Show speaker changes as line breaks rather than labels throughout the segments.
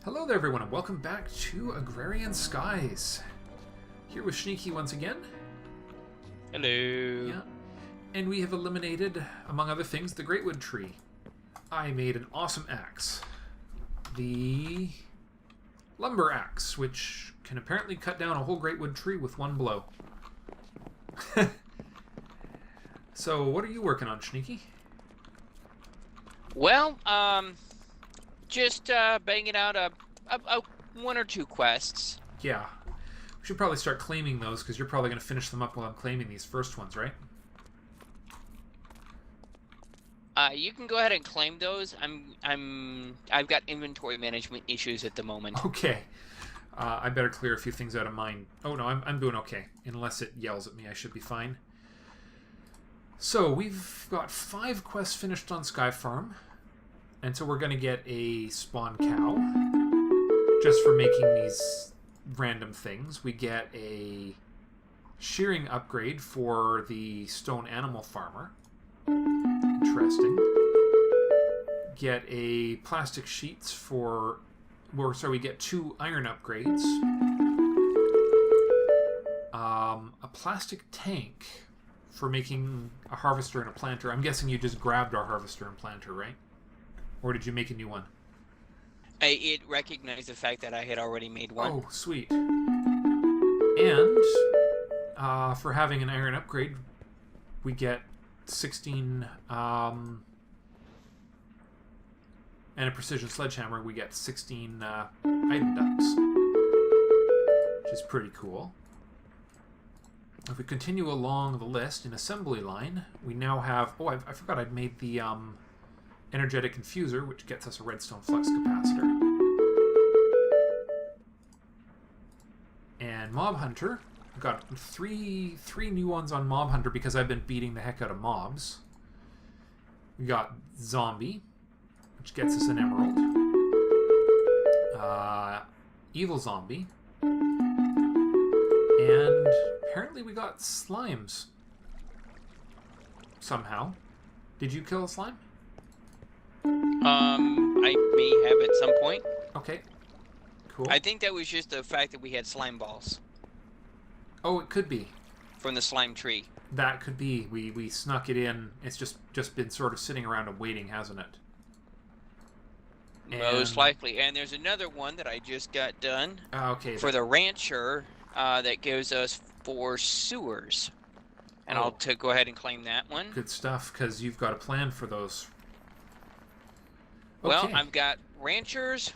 Hello there everyone and welcome back to Agrarian Skies. Here with Sneaky once again.
Hello.
Yeah. And we have eliminated, among other things, the Greatwood tree. I made an awesome axe. The lumber axe, which can apparently cut down a whole Greatwood tree with one blow. So, what are you working on, Sneaky?
Well, just banging out a one or two quests.
Yeah. We should probably start claiming those, because you're probably going to finish them up while I'm claiming these first ones, right?
You can go ahead and claim those. I've got inventory management issues at the moment.
Okay. I better clear a few things out of mine. Oh no, I'm doing okay. Unless it yells at me, I should be fine. So, we've got 5 quests finished on Sky Farm. And so we're going to get a spawn cow. Just for making these random things. We get a shearing upgrade for the stone animal farmer. Interesting. Get a plastic sheets for... Well, sorry, we get 2 iron upgrades. A plastic tank for making a harvester and a planter. I'm guessing you just grabbed our harvester and planter, right? Or did you make a new one?
It recognized the fact that I had already made one.
Oh, sweet. And for having an iron upgrade, we get 16... and a precision sledgehammer, we get 16 item ducts. Which is pretty cool. If we continue along the list in assembly line, we now have... Oh, I forgot I'd made the energetic infuser, which gets us a redstone flux capacitor. And Mob Hunter. I've got three new ones on Mob Hunter because I've been beating the heck out of mobs. We got Zombie, which gets us an emerald. Evil Zombie. And apparently we got slimes. Somehow. Did you kill a slime?
I may have at some point.
Okay. Cool.
I think that was just the fact that we had slime balls
Oh, it could be.
from the slime tree.
That could be. We snuck it in. It's just been sort of sitting around and waiting, hasn't it?
Most likely. And there's another one that I just got done
Okay.
for the rancher that gives us 4 sewers. And I'll go ahead and claim that one.
Good stuff, because you've got a plan for those.
Well,
Okay.
I've got ranchers.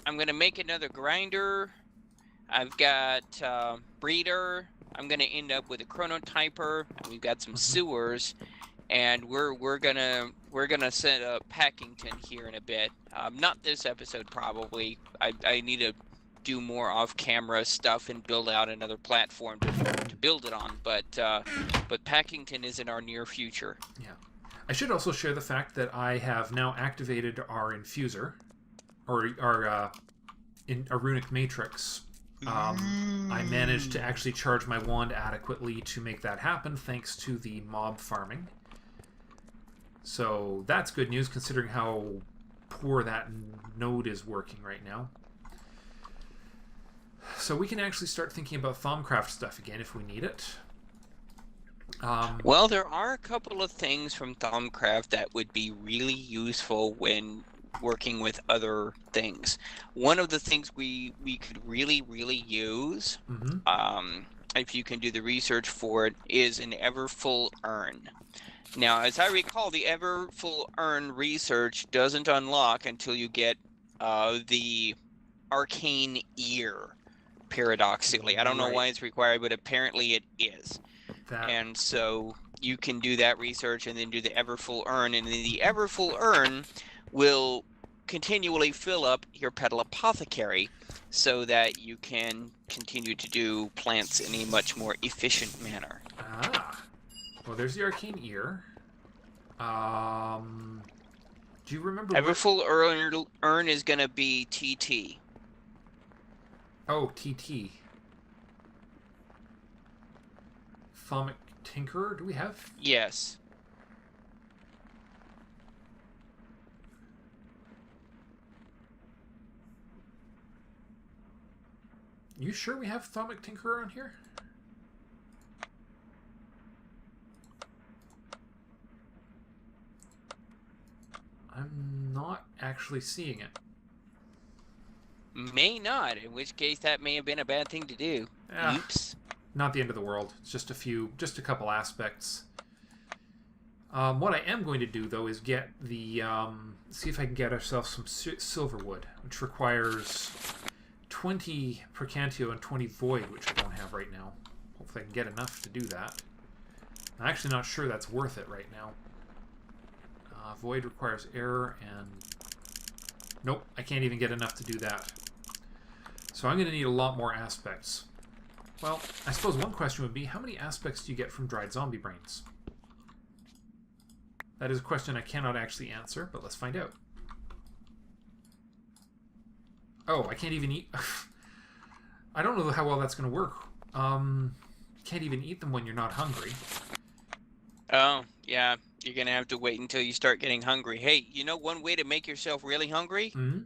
I'm going to make another grinder. I've got breeder. I'm going to end up with a chronotyper. We've got some sewers, and we're gonna set up Packington here in a bit. Not this episode, probably. I need to do more off-camera stuff and build out another platform to build it on. But Packington is in our near future.
Yeah. I should also share the fact that I have now activated our infuser, or our runic matrix. I managed to actually charge my wand adequately to make that happen, thanks to the mob farming. So that's good news, considering how poor that node is working right now. So we can actually start thinking about Thaumcraft stuff again if we need it.
Well, there are a couple of things from Thaumcraft that would be really useful when working with other things. One of the things we could really use, if you can do the research for it, is an Everfull Urn. Now, as I recall, the Everfull Urn research doesn't unlock until you get the Arcane Ear, paradoxically. I don't know why it's required, but apparently it is. And so you can do that research and then do the Everfull Urn, and then the Everfull Urn will continually fill up your Petal Apothecary so that you can continue to do plants in a much more efficient manner.
Well, there's the Arcane Ear. Do you remember...
Everfull Urn is going to be TT.
Oh, TT. Thaumic Tinkerer, do we have?
Yes.
You sure we have Thaumic Tinkerer on here? I'm not actually seeing it.
May not, in which case that may have been a bad thing to do. Oops.
Not the end of the world. It's just a couple aspects. What I am going to do, though, is get the, see if I can get ourselves some silverwood, which requires 20 Percantio and 20 Void, which I don't have right now. Hopefully I can get enough to do that. I'm actually not sure that's worth it right now. Void requires error, and nope, I can't even get enough to do that. So I'm going to need a lot more aspects. Well, I suppose one question would be, how many aspects do you get from dried zombie brains? That is a question I cannot actually answer, but let's find out. Oh, I can't even eat... I don't know how well that's going to work. Can't even eat them when you're not hungry.
Oh, yeah. You're going to have to wait until you start getting hungry. Hey, you know one way to make yourself really hungry?
Mm-hmm.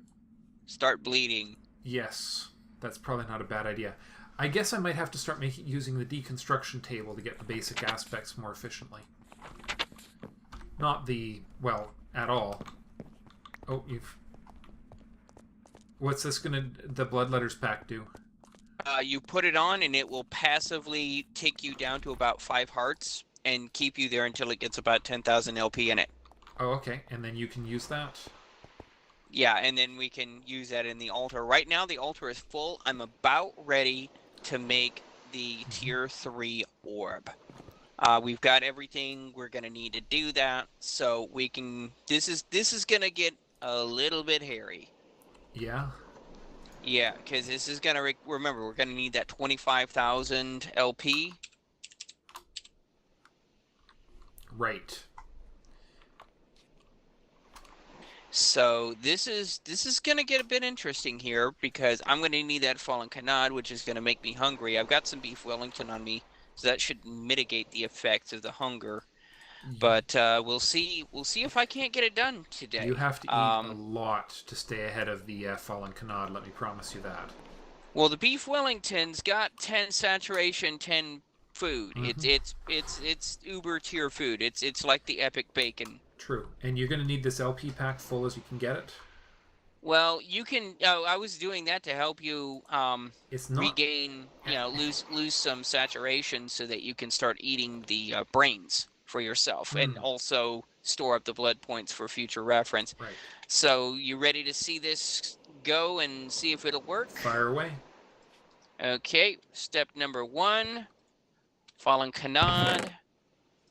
Start bleeding.
Yes, that's probably not a bad idea. I guess I might have to start using the deconstruction table to get the basic aspects more efficiently. Not the, well, at all. Oh, what's this the blood letters pack do?
You put it on and it will passively take you down to about 5 hearts and keep you there until it gets about 10,000 LP in it.
Oh, okay. And then you can use that?
Yeah, and then we can use that in the altar. Right now the altar is full. I'm about ready to make the tier 3 orb. We've got everything we're going to need to do that, so we can... This is going to get a little bit hairy.
Yeah?
Yeah, because this is going to... Remember, we're going to need that 25,000 LP.
Right.
So this is going to get a bit interesting here, because I'm going to need that Fallen Canard, which is going to make me hungry. I've got some beef Wellington on me, so that should mitigate the effects of the hunger. But we'll see if I can't get it done today.
You have to eat a lot to stay ahead of the Fallen Canard, let me promise you that.
Well, the beef Wellington's got 10 saturation, 10 food. It's uber tier food. It's like the epic bacon.
True. And you're going to need this LP pack full as you can get it?
Well, you can... I was doing that to help you regain, lose some saturation so that you can start eating the brains for yourself and also store up the blood points for future reference.
Right.
So, you ready to see this go and see if it'll work?
Fire away.
Okay, step number 1, Fallen Canard.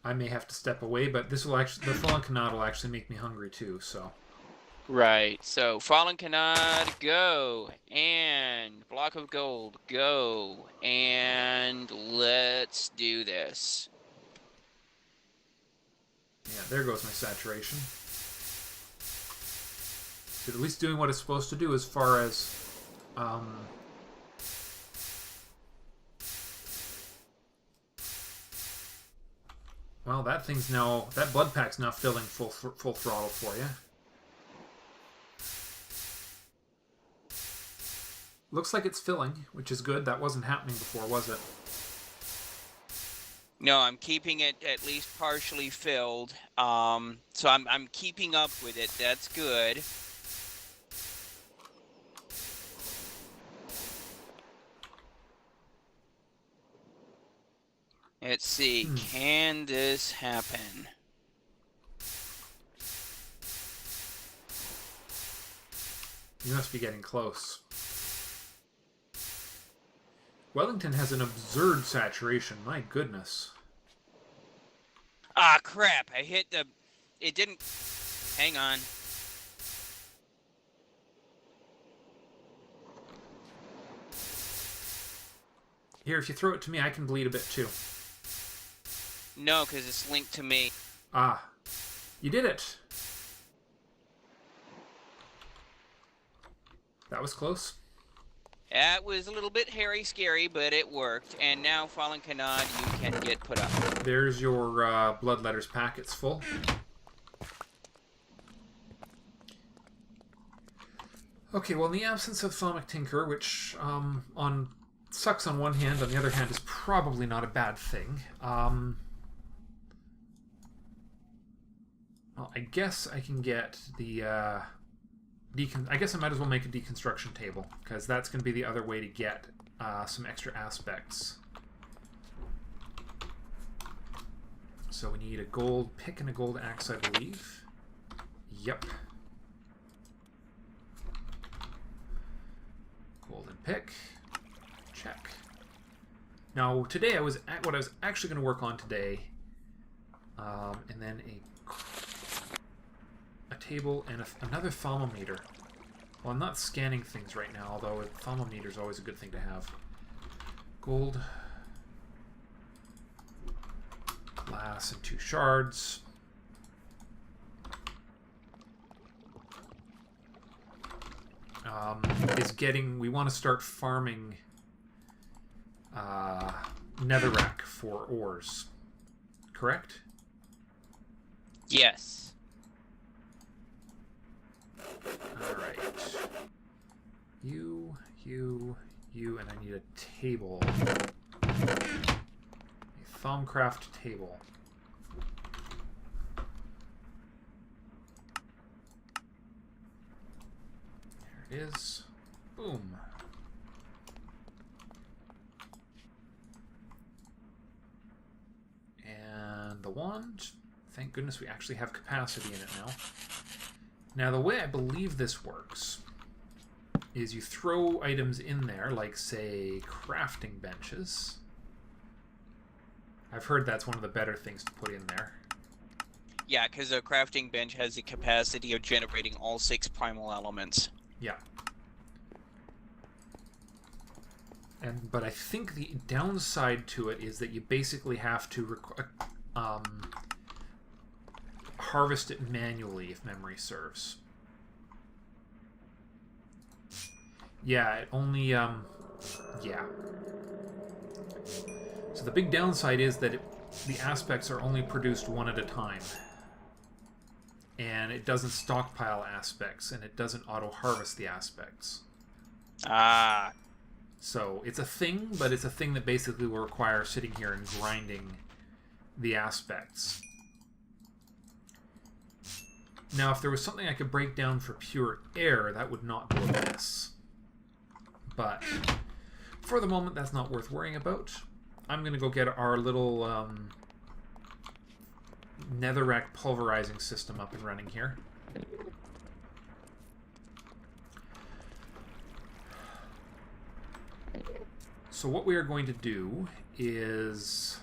I may have to step away, but this will actually... The Fallen Canard will actually make me hungry too, so...
Right, so Fallen Canard, go, and Block of Gold, go, and let's do this.
Yeah, there goes my saturation. So at least doing what it's supposed to do as far as... Well, that thing's now... That blood pack's now filling full throttle for you. Looks like it's filling, which is good. That wasn't happening before, was it?
No, I'm keeping it at least partially filled. So I'm keeping up with it. That's good. Let's see. Can this happen?
You must be getting close. Wellington has an absurd saturation. My goodness.
Ah, crap. I hit the... It didn't... Hang on.
Here, if you throw it to me, I can bleed a bit too.
No, because it's linked to me.
Ah. You did it. That was close.
That was a little bit hairy scary, but it worked. And now, Fallen Canard, you can get put up.
There's your blood letters pack. It's full. Okay, well, in the absence of Thaumic Tinker, which on sucks on one hand, on the other hand is probably not a bad thing. Well, I guess I can get the... I guess I might as well make a deconstruction table, because that's going to be the other way to get some extra aspects. So we need a gold pick and a gold axe, I believe. Yep. Golden pick. Check. Now, today what I was actually going to work on today, and then a table and another thermometer. Well, I'm not scanning things right now, although a thermometer is always a good thing to have. Gold, glass, and 2 shards. We want to start farming netherrack for ores. Correct?
Yes.
Alright. You, and I need a table. A Thaumcraft table. There it is. Boom. And the wand. Thank goodness we actually have capacity in it now. Now, the way I believe this works is you throw items in there, like, say, crafting benches. I've heard that's one of the better things to put in there.
Yeah, because a crafting bench has the capacity of generating all 6 primal elements.
Yeah. But I think the downside to it is that you basically have to harvest it manually, if memory serves. Yeah, it only, yeah. So the big downside is that the aspects are only produced one at a time. And it doesn't stockpile aspects, and it doesn't auto-harvest the aspects.
Ah.
So it's a thing, but it's a thing that basically will require sitting here and grinding the aspects. Now, if there was something I could break down for pure air, that would not go amiss. But for the moment, that's not worth worrying about. I'm going to go get our little netherrack pulverizing system up and running here. So what we are going to do is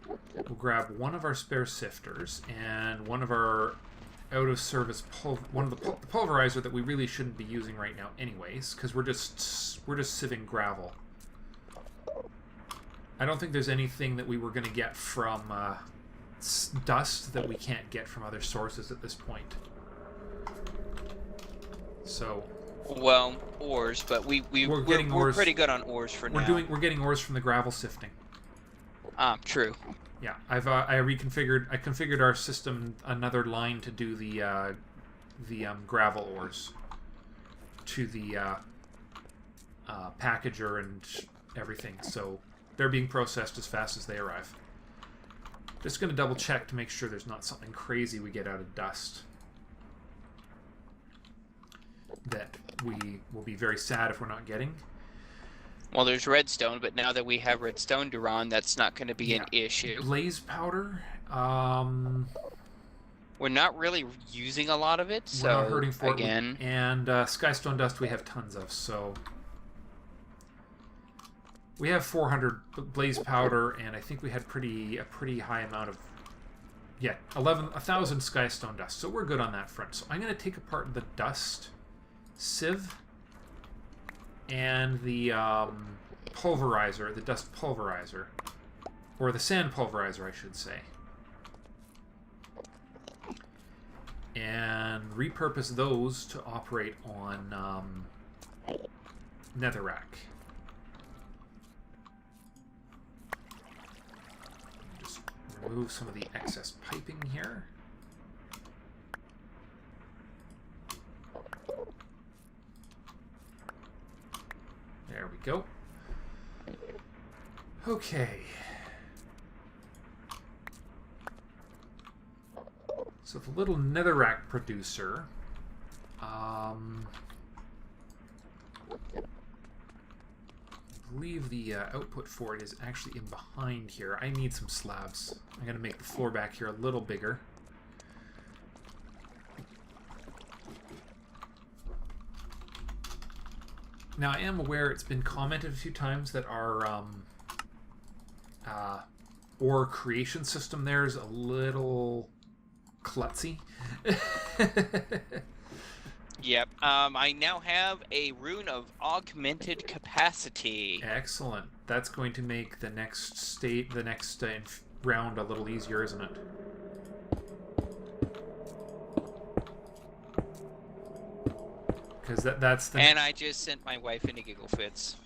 we'll grab one of our spare sifters and one of our out-of-service the pulverizer that we really shouldn't be using right now, anyways, because we're just sieving gravel. I don't think there's anything that we were going to get from dust that we can't get from other sources at this point. So.
Well, ores, but we're pretty good on ores for now.
We're getting ores from the gravel sifting.
True.
Yeah, I configured our system another line to do the gravel ores to the packager and everything. So they're being processed as fast as they arrive. Just going to double check to make sure there's not something crazy we get out of dust that we will be very sad if we're not getting.
Well, there's redstone, but now that we have redstone to run, that's not going to be an issue.
Blaze powder.
We're not really using a lot of it, so
we're not hurting for
again.
And skystone dust we have tons of, so we have 400 blaze powder, and I think we had a pretty high amount of 1,000 skystone dust. So we're good on that front. So I'm going to take apart the dust sieve and the pulverizer, the dust pulverizer, or the sand pulverizer, I should say, and repurpose those to operate on netherrack. Just remove some of the excess piping here. There we go. Okay. So the little netherrack producer, I believe the output for it is actually in behind here. I need some slabs. I'm going to make the floor back here a little bigger. Now, I am aware it's been commented a few times that our ore creation system there is a little klutzy.
Yep. I now have a rune of augmented capacity.
Excellent. That's going to make the next round a little easier, isn't it? Because that's the...
And I just sent my wife into giggle fits.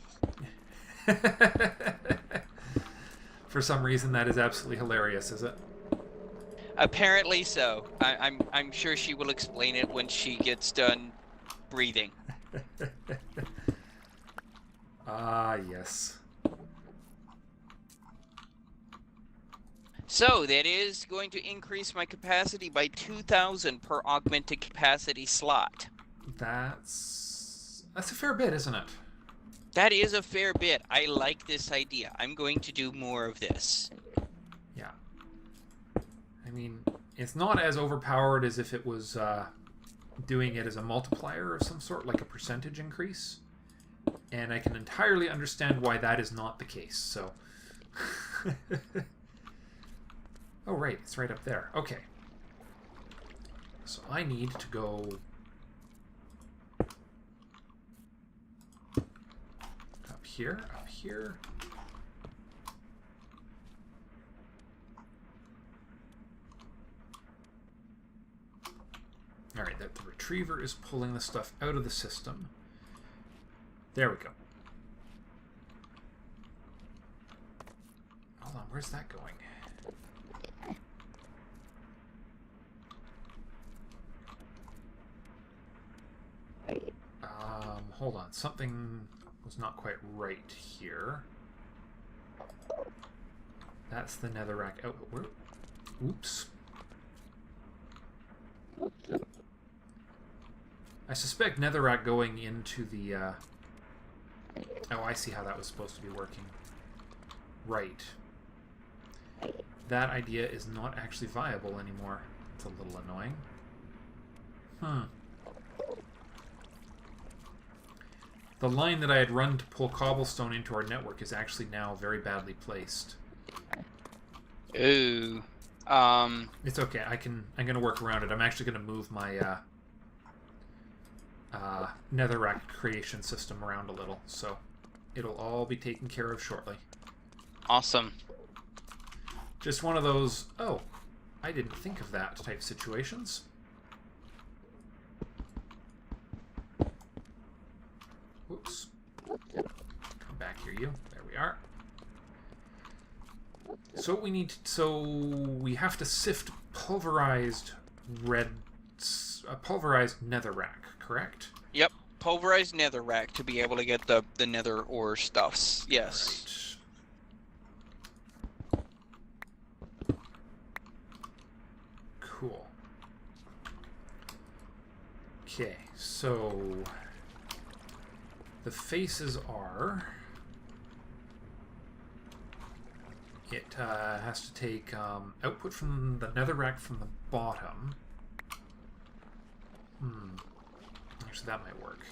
For some reason, that is absolutely hilarious, is it?
Apparently so. I'm sure she will explain it when she gets done breathing.
Ah, yes.
So that is going to increase my capacity by 2,000 per augmented capacity slot.
That's a fair bit, isn't it?
That is a fair bit. I like this idea. I'm going to do more of this.
Yeah. I mean, it's not as overpowered as if it was doing it as a multiplier of some sort, like a percentage increase. And I can entirely understand why that is not the case, so... Oh, right. It's right up there. Okay. So I need to go... up here, up here. Alright, that the retriever is pulling the stuff out of the system. There we go. Hold on, where's that going? Hold on, something was not quite right here. That's the netherrack output. Oops. I suspect netherrack going into the... Oh, I see how that was supposed to be working. Right. That idea is not actually viable anymore. It's a little annoying. The line that I had run to pull cobblestone into our network is actually now very badly placed.
Ooh.
It's okay. I'm gonna work around it. I'm actually gonna move my netherrack creation system around a little, so it'll all be taken care of shortly.
Awesome.
Just one of those, oh, I didn't think of that type situations. Whoops. Come back here, you. There we are. So what we need, we have to sift pulverized pulverized netherrack, correct?
Yep. Pulverized netherrack to be able to get the nether ore stuffs. Yes.
Right. Cool. Okay, so the faces are... It has to take output from the netherrack from the bottom. Actually, that might work.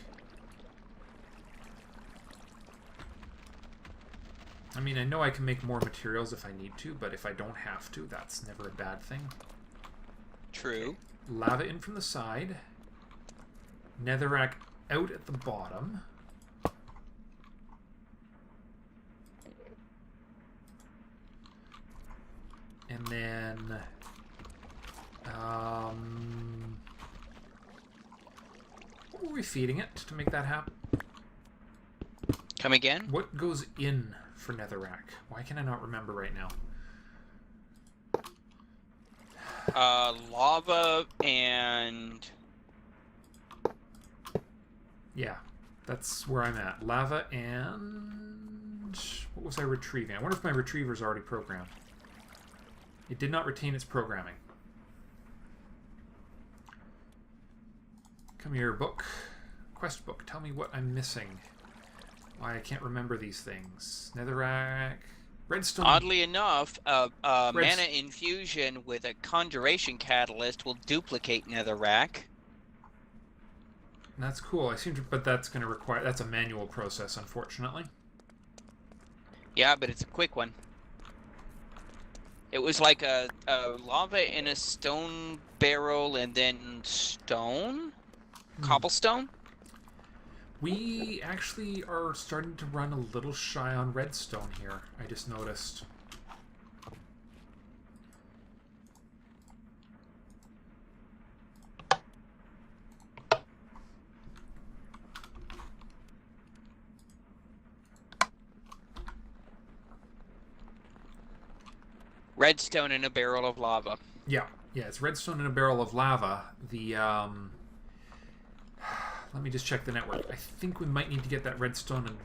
I mean, I know I can make more materials if I need to, but if I don't have to, that's never a bad thing.
True.
Okay. Lava in from the side. Netherrack out at the bottom. And then... what were we feeding it to make that happen?
Come again?
What goes in for netherrack? Why can I not remember right now?
Lava and...
Yeah, that's where I'm at. Lava and... And what was I retrieving? I wonder if my retriever's already programmed. It did not retain its programming. Come here, book. Quest book. Tell me what I'm missing. Why I can't remember these things. Netherrack. Redstone.
Oddly enough, mana infusion with a conjuration catalyst will duplicate netherrack.
That's cool. But that's going to require... That's a manual process, unfortunately.
Yeah, but it's a quick one. It was like a lava in a stone barrel and then stone? Cobblestone?
We actually are starting to run a little shy on redstone here, I just noticed.
Redstone in a barrel of lava.
Yeah, it's redstone in a barrel of lava. The, let me just check the network. I think we might need to get that redstonedron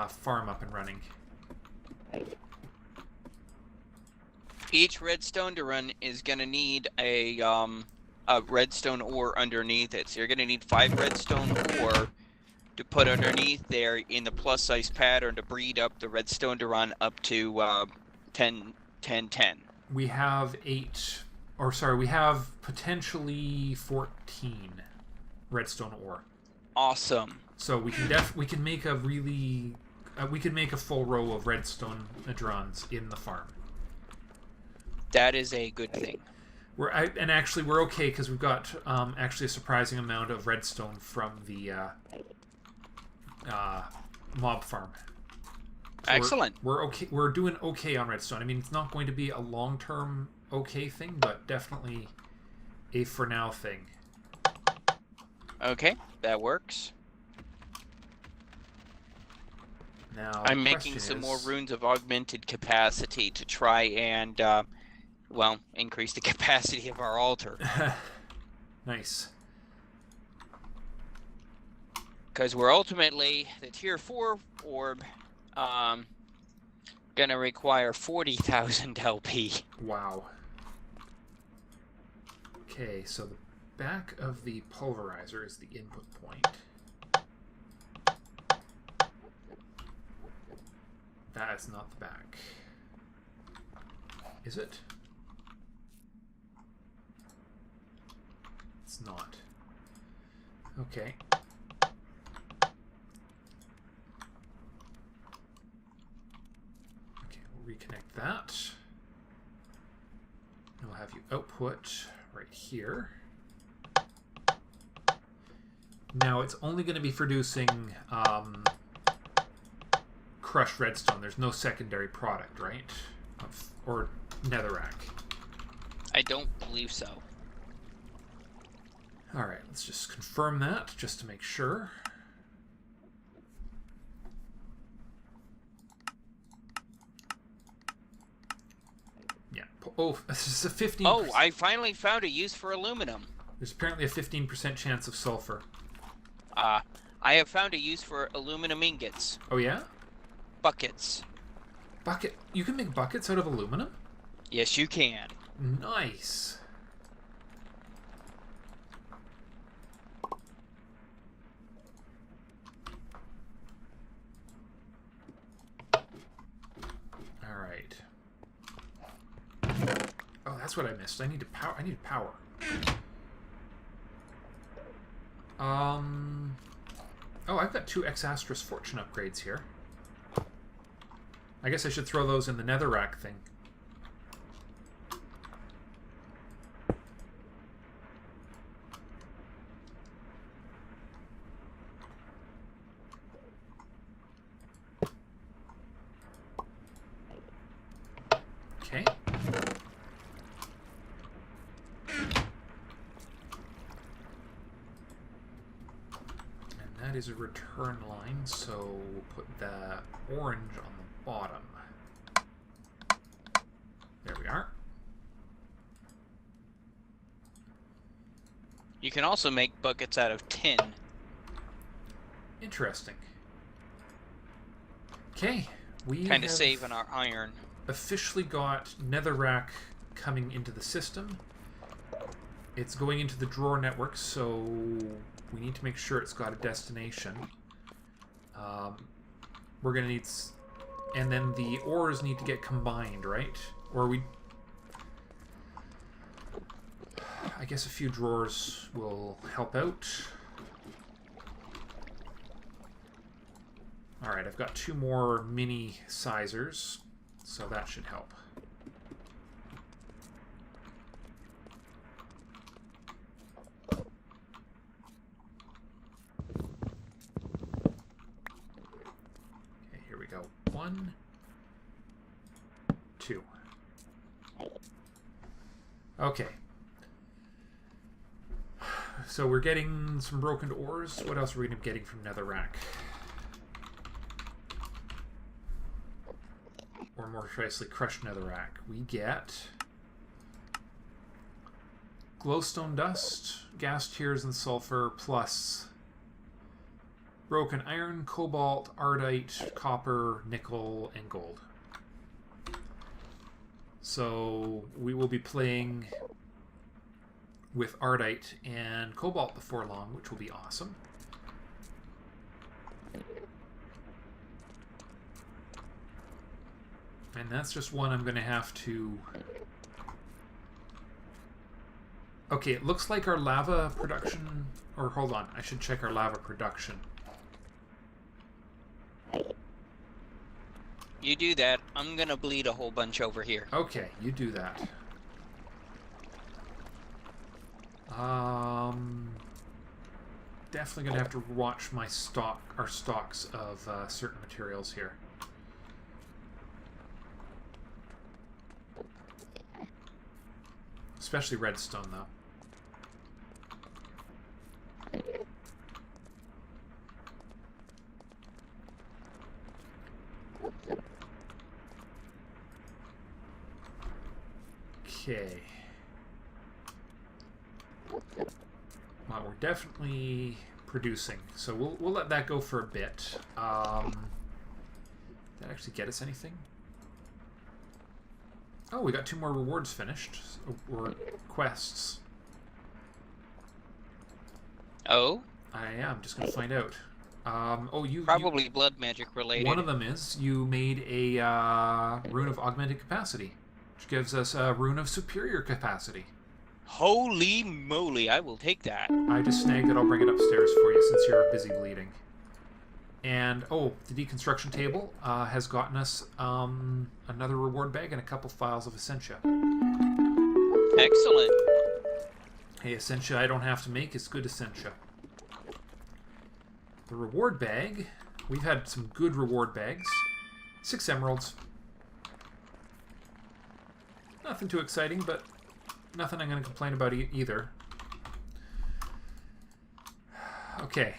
farm up and running.
Each redstone to run is going to need a redstone ore underneath it. So you're going to need 5 redstone ore to put underneath there in the plus size pattern to breed up the redstone to run up to 10, 10, 10.
We have 8, or sorry, we have potentially 14 redstone ore.
Awesome.
So we can make a really we can make a full row of redstone hadrons in the farm.
That is a good thing.
We're okay because we've got actually a surprising amount of redstone from the mob farm. So
excellent.
We're okay. We're doing okay on redstone. I mean, it's not going to be a long-term okay thing, but definitely a for now thing.
Okay, that works.
Now
I'm making some more runes of augmented capacity to try and, well, increase the capacity of our altar.
Nice.
Because we're ultimately, the tier 4 orb, gonna require 40,000 LP.
Wow. Okay, so the back of the pulverizer is the input point. That's not the back. Is it? It's not. Okay. Okay, we'll reconnect that. And we'll have you output right here. Now it's only going to be producing crushed redstone. There's no secondary product, right? Or netherrack.
I don't believe so.
Alright, let's just confirm that, just to make sure. Yeah. Oh, this is a 15%.
Oh, I finally found a use for aluminum.
There's apparently a 15% chance of sulfur.
I have found a use for aluminum ingots.
Oh, yeah?
Buckets.
Bucket. You can make buckets out of aluminum?
Yes, you can.
Nice. Alright. Oh, that's what I missed. I need power. Oh, I've got 2 Exastris Fortune upgrades here. I guess I should throw those in the netherrack thing. Okay. That is a return line, so we'll put the orange on the bottom. There we are.
You can also make buckets out of tin.
Interesting. Okay, we
Kind of
have
saving our iron.
officially got netherrack coming into the system. It's going into the drawer network, so we need to make sure it's got a destination. We're going to need... And then the ores need to get combined, right? Or we... I guess a few drawers will help out. Alright, I've got 2 more mini sizers, so that should help. Okay, here we go. 1, 2. Okay. So we're getting some broken ores. What else are we going to be getting from netherrack? Or more precisely, crushed netherrack. We get glowstone dust, gas tears, and sulfur, plus broken iron, cobalt, ardite, copper, nickel, and gold. So we will be playing with ardite and cobalt before long, which will be awesome. And that's just one I'm going to have to... Okay, it looks like our lava production... Or hold on, I should check our lava production.
You do that. I'm going to bleed a whole bunch over here.
Okay, you do that. Definitely going to have to watch my stocks of certain materials here. Especially redstone, though. Okay. Well, we're definitely producing, so we'll let that go for a bit. Did that actually get us anything? Oh, we got 2 more rewards finished, or quests.
Oh?
I am just going to find out. Oh,
Probably blood magic related.
One of them is you made a rune of augmented capacity, which gives us a rune of superior capacity.
Holy moly, I will take that.
I just snagged it. I'll bring it upstairs for you since you're busy bleeding. And, oh, the deconstruction table has gotten us another reward bag and a couple files of Essentia.
Excellent.
Hey, Essentia I don't have to make. It's good Essentia. The reward bag, we've had some good reward bags. 6 emeralds. Nothing too exciting, but nothing I'm going to complain about either. Okay.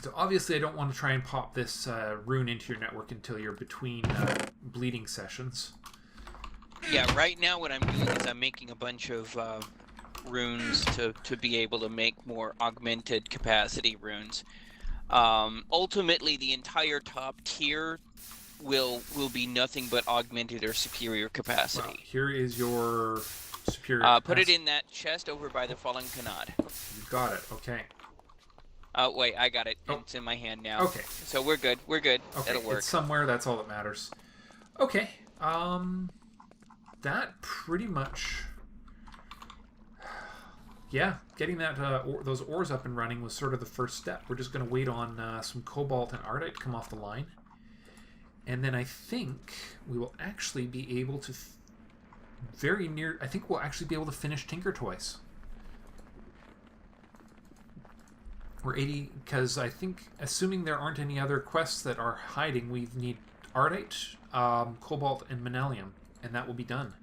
So obviously I don't want to try and pop this rune into your network until you're between bleeding sessions.
Yeah, right now what I'm doing is I'm making a bunch of runes to be able to make more augmented capacity runes. Ultimately, the entire top tier will be nothing but augmented or superior capacity.
Well, here is your superior capacity.
Put it in that chest over by the fallen canard.
You got it, okay.
Wait, I got it.
Oh.
It's in my hand now.
Okay.
So we're good. We're good.
Okay,
That'll work.
it's somewhere, that's all that matters. Okay, that pretty much... Yeah, getting that those ores up and running was sort of the first step. We're just going to wait on some cobalt and ardite to come off the line. And then I think we will actually be able to... I think we'll actually be able to finish Tinker Toys. We're 80... Because I think, assuming there aren't any other quests that are hiding, we need ardite, cobalt, and manelium. And that will be done.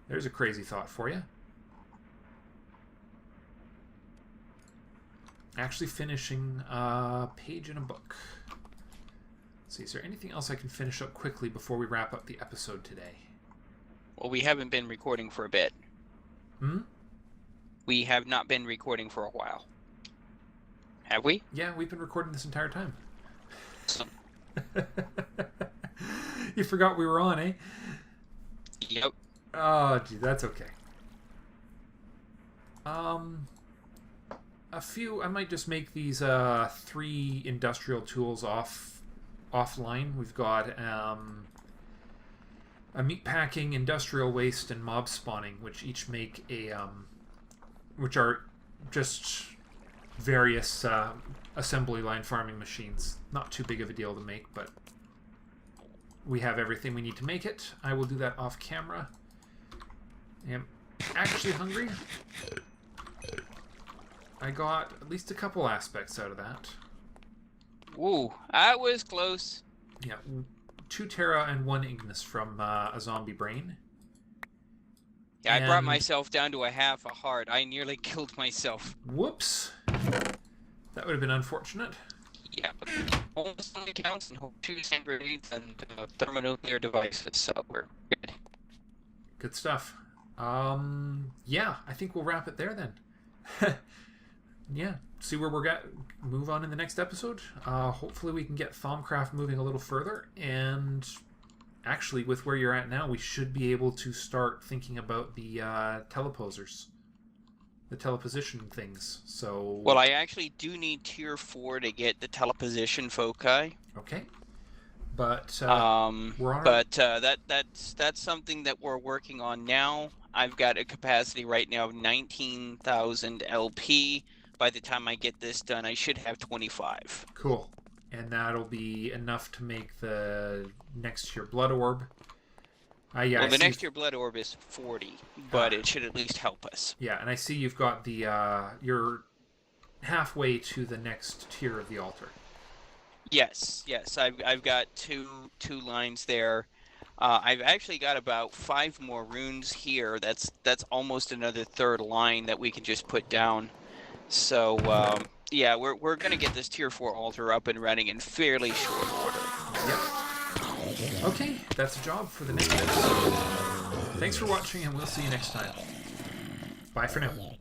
There's a crazy thought for you. Actually finishing a page in a book. Let's see, is there anything else I can finish up quickly before we wrap up the episode today?
Well, we haven't been recording for a bit.
Hmm?
We have not been recording for a while. Have we?
Yeah, we've been recording this entire time.
Awesome.
You forgot we were on, eh?
Yep.
Oh, gee, that's okay. A few. I might just make these 3 industrial tools offline. We've got a meat packing, industrial waste, and mob spawning, which each make a which are just various assembly line farming machines. Not too big of a deal to make, but we have everything we need to make it. I will do that off camera. I'm actually hungry. I got at least a couple aspects out of that.
Woo, I was close.
Yeah, 2 Terra and 1 Ignis from a zombie brain.
Yeah, I brought myself down to a half a heart. I nearly killed myself.
Whoops. That would have been unfortunate.
Yeah, but almost only counts in 2 hand grenades and thermonuclear devices, so we're good.
Good stuff. Yeah, I think we'll wrap it there then. Yeah, see where we're at. Move on in the next episode. Hopefully we can get Thaumcraft moving a little further, and actually with where you're at now, we should be able to start thinking about the teleposers, the teleposition things. So
well, I actually do need tier 4 to get the teleposition foci.
Okay, but we're on
that's something that we're working on now. I've got a capacity right now of 19,000 LP. By the time I get this done, I should have 25.
Cool. And that'll be enough to make the next tier blood orb. Yeah,
well, the next tier blood orb is 40, but it should at least help us.
Yeah, and I see you've got the you're halfway to the next tier of the altar.
Yes. I've got two lines there. I've actually got about 5 more runes here. That's almost another 3rd line that we can just put down. So yeah, we're gonna get this tier 4 altar up and running in fairly short order.
Yep. Okay, that's a job for the next episode. Thanks for watching, and we'll see you next time. Bye for now.